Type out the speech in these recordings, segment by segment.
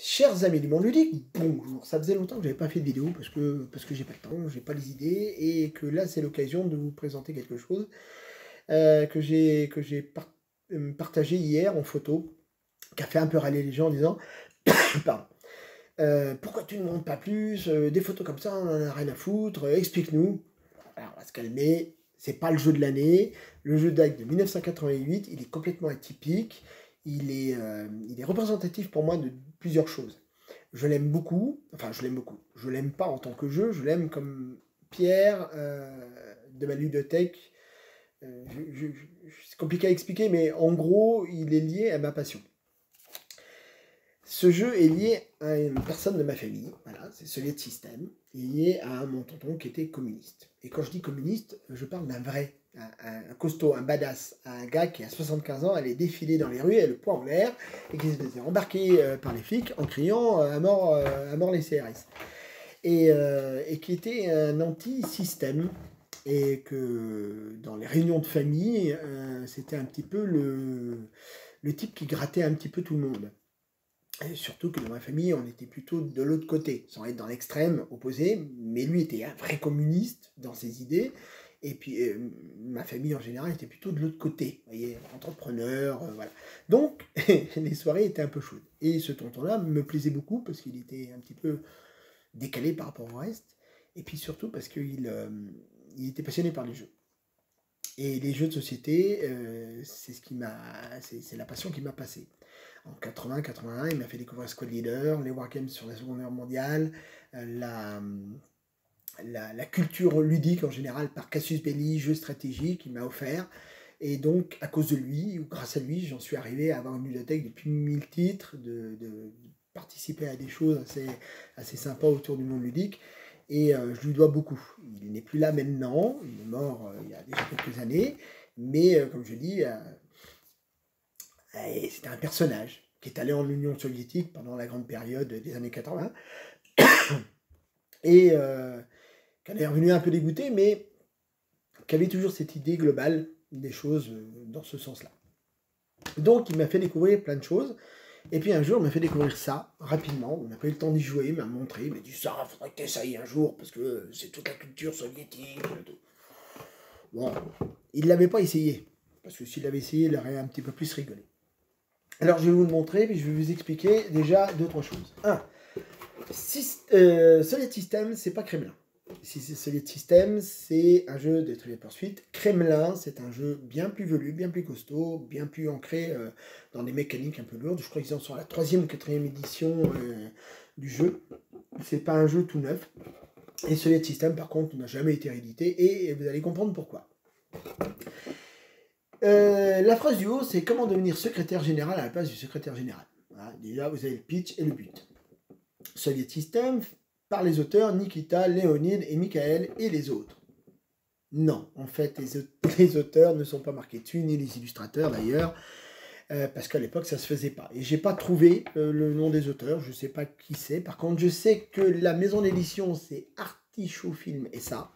Chers amis du monde ludique, bonjour. Ça faisait longtemps que j'avais pas fait de vidéo parce que j'ai pas le temps, j'ai pas les idées et que là c'est l'occasion de vous présenter quelque chose que j'ai partagé hier en photo, qui a fait un peu râler les gens en disant pardon, pourquoi tu ne montres pas plus des photos comme ça, on en a rien à foutre, explique-nous. Alors on va se calmer, c'est pas le jeu de l'année, le jeu date de 1988, il est complètement atypique, il est représentatif pour moi de plusieurs choses. Je l'aime beaucoup, enfin je l'aime beaucoup, je l'aime pas en tant que jeu, je l'aime comme pierre de ma ludothèque. C'est compliqué à expliquer, mais en gros, il est lié à ma passion. Ce jeu est lié à une personne de ma famille, voilà, c'est Soviet System, lié à mon tonton qui était communiste. Et quand je dis communiste, je parle d'un vrai, un costaud, un badass, un gars qui a 75 ans, allait défiler dans les rues, et le poing en l'air, et qui se faisait embarquer par les flics en criant à mort les CRS. Et qui était un anti-système, et que dans les réunions de famille, c'était un petit peu le type qui grattait un petit peu tout le monde. Et surtout que dans ma famille, on était plutôt de l'autre côté, sans être dans l'extrême opposé, mais lui était un vrai communiste dans ses idées, et puis ma famille en général était plutôt de l'autre côté, vous voyez, entrepreneur, voilà. Donc, les soirées étaient un peu chaudes. Et ce tonton-là me plaisait beaucoup, parce qu'il était un petit peu décalé par rapport au reste, et puis surtout parce qu'il était passionné par les jeux. Et les jeux de société, c'est la passion qui m'a passé. En 80-81, il m'a fait découvrir Squad Leader, les Wargames sur la Seconde Guerre mondiale, la culture ludique en général par Cassius Belli, jeux stratégiques qu'il m'a offert. Et donc, à cause de lui, ou grâce à lui, j'en suis arrivé à avoir une bibliothèque de plus de 1000 titres, de participer à des choses assez sympas autour du monde ludique. Et je lui dois beaucoup. Il n'est plus là maintenant, il est mort il y a déjà quelques années, mais comme je dis, c'était un personnage qui est allé en Union soviétique pendant la grande période des années 80, et qui est revenu un peu dégoûté, mais qui avait toujours cette idée globale des choses dans ce sens-là. Donc il m'a fait découvrir plein de choses. Et puis un jour, il m'a fait découvrir ça, rapidement. On n'a pas eu le temps d'y jouer, il m'a montré, il m'a dit ça, il faudrait que tu essayes un jour, parce que c'est toute la culture soviétique. Tout. Bon, il ne l'avait pas essayé, parce que s'il l'avait essayé, il aurait un petit peu plus rigolé. Alors je vais vous le montrer, puis je vais vous expliquer déjà 2-3 choses. 1. Soviet System, c'est pas Kremlin. Soviet System, c'est un jeu de Trivial Pursuit. Kremlin, c'est un jeu bien plus velu, bien plus costaud, bien plus ancré dans des mécaniques un peu lourdes. Je crois qu'ils en sont à la 3e ou 4e édition du jeu. C'est pas un jeu tout neuf. Et Soviet System, par contre, n'a jamais été réédité, et vous allez comprendre pourquoi. La phrase du haut, c'est comment devenir secrétaire général à la place du secrétaire général. Voilà, déjà, vous avez le pitch et le but. Soviet System, par les auteurs Nikita, Léonide et Michael et les autres. Non, en fait, les auteurs ne sont pas marqués dessus, ni les illustrateurs d'ailleurs, parce qu'à l'époque, ça se faisait pas. Et j'ai pas trouvé le nom des auteurs, je sais pas qui c'est. Par contre, je sais que la maison d'édition, c'est Artichaut Film et ça.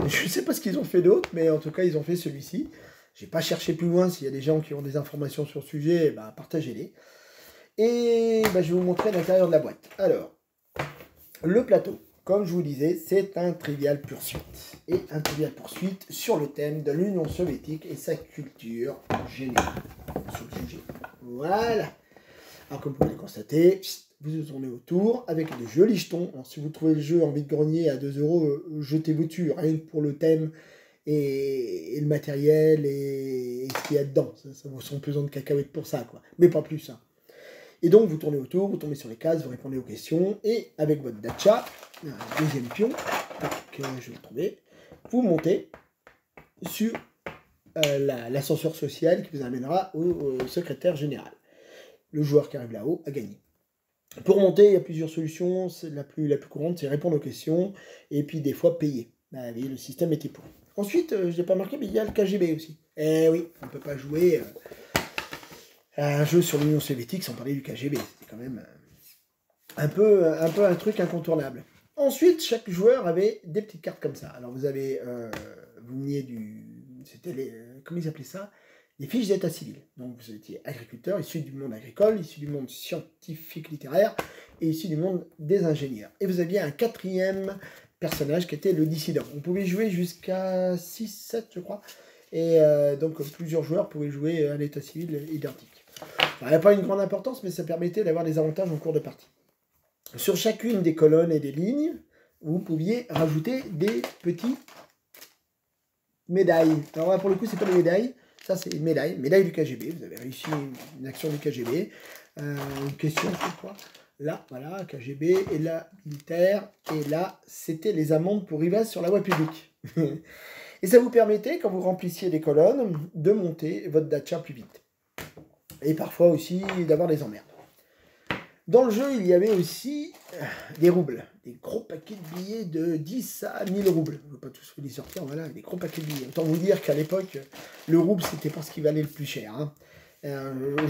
Je sais pas ce qu'ils ont fait d'autre, mais en tout cas, ils ont fait celui-ci. J'ai pas cherché plus loin, s'il y a des gens qui ont des informations sur le sujet, bah, partagez-les. Et bah, je vais vous montrer l'intérieur de la boîte. Alors, le plateau, comme je vous disais, c'est un Trivial Pursuit. Et un Trivial Pursuit sur le thème de l'Union soviétique et sa culture générale. Sur le sujet. Voilà. Alors, comme vous pouvez le constater, vous vous tournez autour avec de jolis jetons. Alors, si vous trouvez le jeu en vide-grenier à 2 €, jetez-vous dessus, rien que pour le thème et le matériel et ce qu'il y a dedans. Ça vaut son pesant de cacahuètes pour ça, quoi. Mais pas plus, hein. Et donc, vous tournez autour, vous tombez sur les cases, vous répondez aux questions, et avec votre dacha, un deuxième pion, que je vais le trouver, vous montez sur l'ascenseur social qui vous amènera au secrétaire général. Le joueur qui arrive là-haut a gagné. Pour monter, il y a plusieurs solutions. La plus courante, c'est répondre aux questions, et puis des fois payer. Bah, oui, le système était pourri. Ensuite, je n'ai pas marqué, mais il y a le KGB aussi. Eh oui, on ne peut pas jouer un jeu sur l'Union soviétique sans parler du KGB. C'était quand même un peu un truc incontournable. Ensuite, chaque joueur avait des petites cartes comme ça. Alors vous avez, vous veniez du, c'était les, comment ils appelaient ça? des fiches d'état civil. Donc vous étiez agriculteur, issu du monde agricole, issu du monde scientifique littéraire et issu du monde des ingénieurs. Et vous aviez un quatrième personnage qui était le dissident. On pouvait jouer jusqu'à 6-7 je crois. Et donc plusieurs joueurs pouvaient jouer à l'état civil identique. Ça n'avait pas une grande importance, mais ça permettait d'avoir des avantages en cours de partie. Sur chacune des colonnes et des lignes, vous pouviez rajouter des petits médailles. Alors là, pour le coup, c'est pas des médailles, ça c'est une médaille du KGB. Vous avez réussi une action du KGB, une question, je crois. Là, voilà, KGB, et là, militaire, et là, c'était les amendes pour rivage sur la voie publique. Et ça vous permettait, quand vous remplissiez les colonnes, de monter votre dacha plus vite. Et parfois aussi d'avoir des emmerdes. Dans le jeu, il y avait aussi des roubles, des gros paquets de billets de 10 à 1000 roubles. Je ne veux pas tous vous les sortir, voilà, des gros paquets de billets. Autant vous dire qu'à l'époque, le rouble, c'était pas ce qui valait le plus cher. Hein.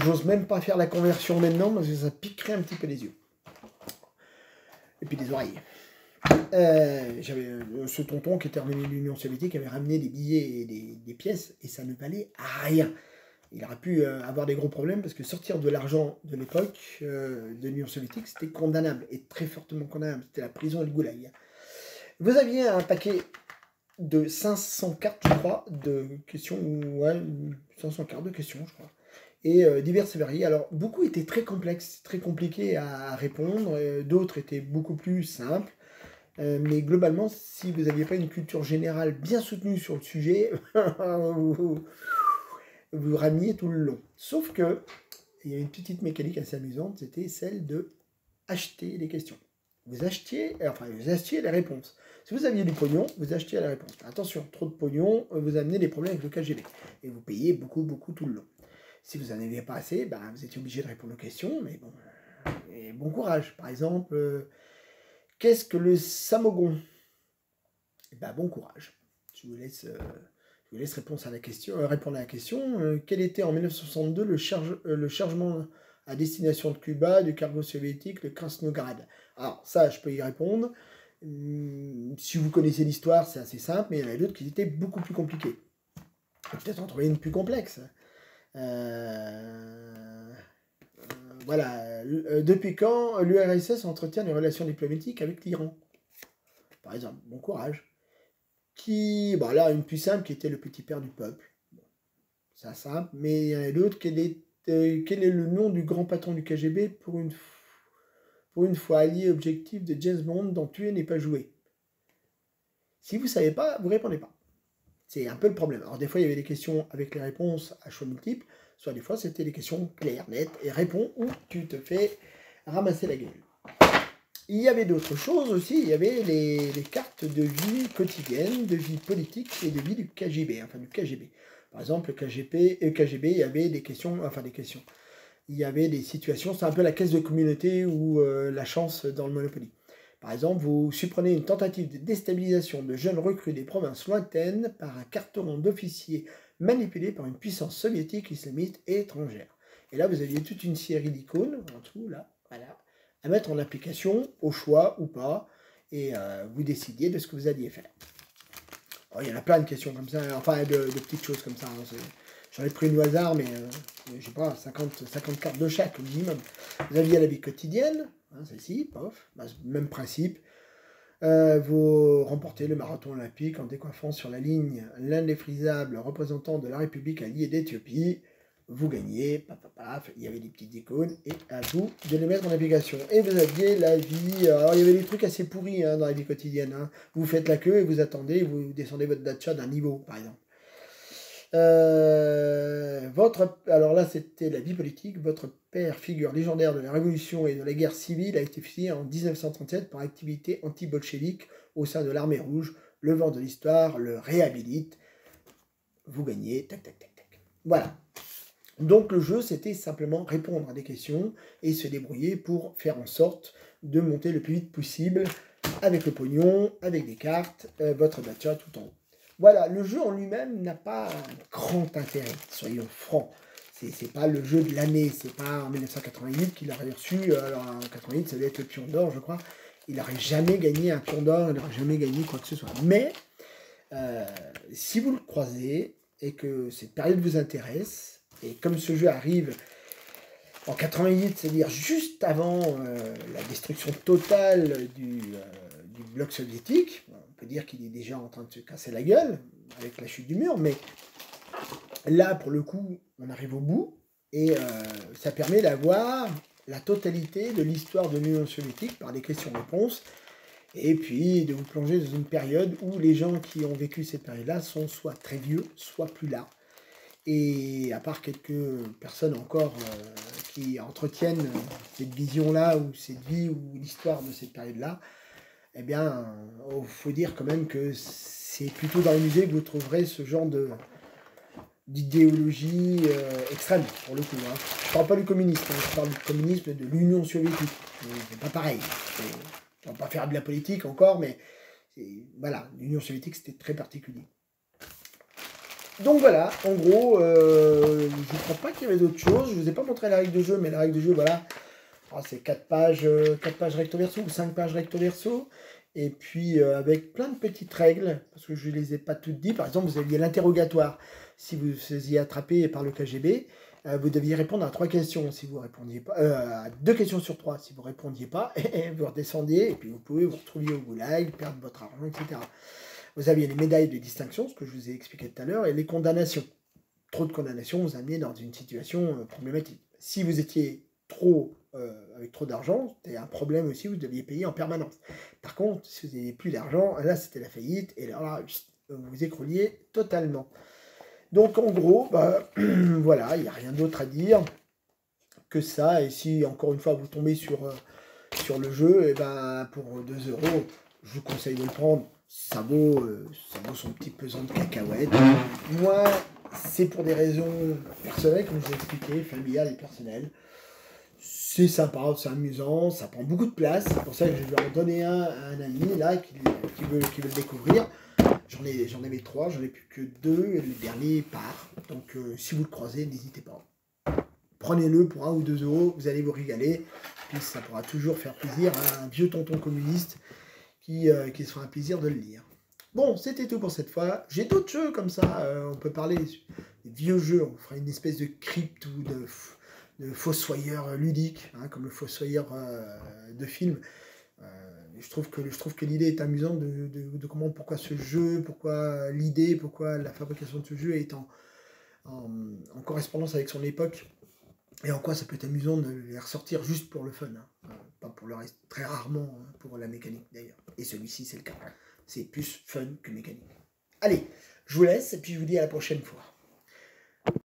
J'ose même pas faire la conversion maintenant, parce que ça piquerait un petit peu les yeux. Et puis des oreilles. J'avais ce tonton qui était revenu de l'Union soviétique, avait ramené des billets et des pièces, et ça ne valait rien. Il aurait pu avoir des gros problèmes parce que sortir de l'argent de l'époque de l'Union soviétique, c'était condamnable, et très fortement condamnable. C'était la prison et le goulag. Vous aviez un paquet de 500 cartes, je crois, de questions, ouais, 500 cartes de questions, je crois, et diverses et variées. Alors, beaucoup étaient très complexes, très compliqués à répondre, d'autres étaient beaucoup plus simples. Mais globalement, si vous n'aviez pas une culture générale bien soutenue sur le sujet, vous ramiez tout le long. Sauf que, il y a une petite mécanique assez amusante, c'était celle de acheter les questions. Vous achetiez les réponses. Si vous aviez du pognon, vous achetiez la réponse. Attention, trop de pognon, vous amenez des problèmes avec le KGB. Et vous payez beaucoup tout le long. Si vous n'en aviez pas assez, ben, vous étiez obligé de répondre aux questions, mais bon, et bon courage. Par exemple, qu'est-ce que le samogon? Eh ben, bon courage. Je vous laisse répondre à la question. Quel était en 1962 le chargement à destination de Cuba du cargo soviétique, le Krasnograd? Alors ça, je peux y répondre. Si vous connaissez l'histoire, c'est assez simple, mais il y en a d'autres qui étaient beaucoup plus compliqués. Peut-être en trouver une plus complexe. Voilà. Depuis quand l'URSS entretient des relations diplomatiques avec l'Iran? Par exemple, bon courage. Bon là, une plus simple qui était le petit père du peuple. Bon, c'est simple, mais il y en a d'autres. Quel est le nom du grand patron du KGB pour une fois allié objectif de James Bond dont tuer n'est pas joué? Si vous ne savez pas, vous ne répondez pas. C'est un peu le problème. Alors des fois, il y avait des questions avec les réponses à choix multiples, soit des fois, c'était des questions claires, nettes, et réponds ou tu te fais ramasser la gueule. Il y avait d'autres choses aussi, il y avait les cartes de vie quotidienne, de vie politique et de vie du KGB, enfin du KGB. Par exemple, le KGB, il y avait des questions, il y avait des situations, c'est un peu la caisse de communauté ou la chance dans le Monopoly. Par exemple, vous supprenez une tentative de déstabilisation de jeunes recrues des provinces lointaines par un carton d'officiers manipulé par une puissance soviétique, islamiste et étrangère. Et là, vous aviez toute une série d'icônes, en tout, là, voilà, à mettre en application, au choix ou pas, et vous décidiez de ce que vous alliez faire. Alors, il y en a plein de questions comme ça, enfin de petites choses comme ça. Hein, j'en ai pris une au hasard, mais je sais pas, 50 cartes de chaque au minimum. Vous aviez la vie quotidienne, hein, celle-ci, pof, bah, même principe. Vous remportez le marathon olympique en décoiffant sur la ligne l'indéfrisable représentant de la République alliée d'Éthiopie. Vous gagnez, paf, il y avait des petites icônes, et à vous de les mettre en application. Et vous aviez la vie, alors il y avait des trucs assez pourris hein, dans la vie quotidienne. Hein. Vous faites la queue et vous attendez, vous descendez votre dacha d'un niveau, par exemple. Alors là, c'était la vie politique. Votre père, figure légendaire de la Révolution et de la guerre civile, a été fusillé en 1937 pour activité anti-bolchevique au sein de l'armée rouge. Le vent de l'histoire le réhabilite. Vous gagnez, tac. Voilà. Donc le jeu, c'était simplement répondre à des questions et se débrouiller pour faire en sorte de monter le plus vite possible avec le pognon, avec des cartes, votre dacha tout en haut. Voilà, le jeu en lui-même n'a pas un grand intérêt, soyons francs. C'est pas le jeu de l'année, c'est pas en 1988 qu'il aurait reçu, alors en 88 ça devait être le pion d'or je crois, il n'aurait jamais gagné un pion d'or, il n'aurait jamais gagné quoi que ce soit. Mais si vous le croisez, et que cette période vous intéresse, et comme ce jeu arrive en 88, c'est-à-dire juste avant la destruction totale du bloc soviétique, on peut dire qu'il est déjà en train de se casser la gueule avec la chute du mur, mais là, pour le coup, on arrive au bout, et ça permet d'avoir la totalité de l'histoire de l'Union soviétique par des questions-réponses, et puis de vous plonger dans une période où les gens qui ont vécu cette période-là sont soit très vieux, soit plus là. Et à part quelques personnes encore qui entretiennent cette vision-là, ou cette vie, ou l'histoire de cette période-là, eh bien, il faut dire quand même que c'est plutôt dans les musées que vous trouverez ce genre d'idéologie extrême, pour le coup. Hein. Je ne parle pas du communisme, hein, je parle du communisme de l'Union soviétique. C'est pas pareil. On ne va pas faire de la politique encore, mais voilà, l'Union soviétique, c'était très particulier. Donc voilà, en gros, je ne crois pas qu'il y avait d'autres choses. Je ne vous ai pas montré la règle de jeu, mais la règle de jeu, voilà. Oh, c'est 4 pages recto verso ou 5 pages recto verso. Et puis avec plein de petites règles, parce que je ne les ai pas toutes dites. Par exemple, vous aviez l'interrogatoire. Si vous faisiez attraper par le KGB, vous deviez répondre à 3 questions. Si vous répondiez pas, à 2 questions sur 3. Si vous ne répondiez pas, vous redescendiez, et puis vous pouvez vous retrouver au goulag, perdre votre argent, etc. Vous aviez les médailles de distinction, ce que je vous ai expliqué tout à l'heure, et les condamnations. Trop de condamnations vous amenaient dans une situation problématique. Si vous étiez avec trop d'argent, c'était un problème aussi, vous deviez payer en permanence. Par contre, si vous n'aviez plus d'argent, là c'était la faillite, et là, vous vous écrouliez totalement. Donc en gros, voilà, il n'y a rien d'autre à dire que ça, et si encore une fois vous tombez sur le jeu, et pour 2 €, je vous conseille de le prendre. Ça vaut son petit pesant de cacahuètes. Moi, c'est pour des raisons personnelles, comme je vous ai expliqué, familiales et personnelles. C'est sympa, c'est amusant, ça prend beaucoup de place. C'est pour ça que je vais en donner un à un ami là qui veut le découvrir. J'en avais 3, j'en ai plus que 2, et le dernier part. Donc si vous le croisez, n'hésitez pas. Prenez-le pour 1 ou 2 €, vous allez vous régaler. Puis ça pourra toujours faire plaisir à un vieux tonton communiste qui se fera un plaisir de le lire. Bon, c'était tout pour cette fois. J'ai d'autres jeux comme ça, on peut parler des vieux jeux, on fera une espèce de crypte ou de fossoyeur ludique, hein, comme le fossoyeur de film. Je trouve que l'idée est amusante de comment, pourquoi ce jeu, pourquoi l'idée, pourquoi la fabrication de ce jeu est en correspondance avec son époque, et en quoi ça peut être amusant de les ressortir juste pour le fun, hein. Pas pour le reste, très rarement pour la mécanique d'ailleurs. Et celui-ci c'est le cas. C'est plus fun que mécanique. Allez, je vous laisse et puis je vous dis à la prochaine fois.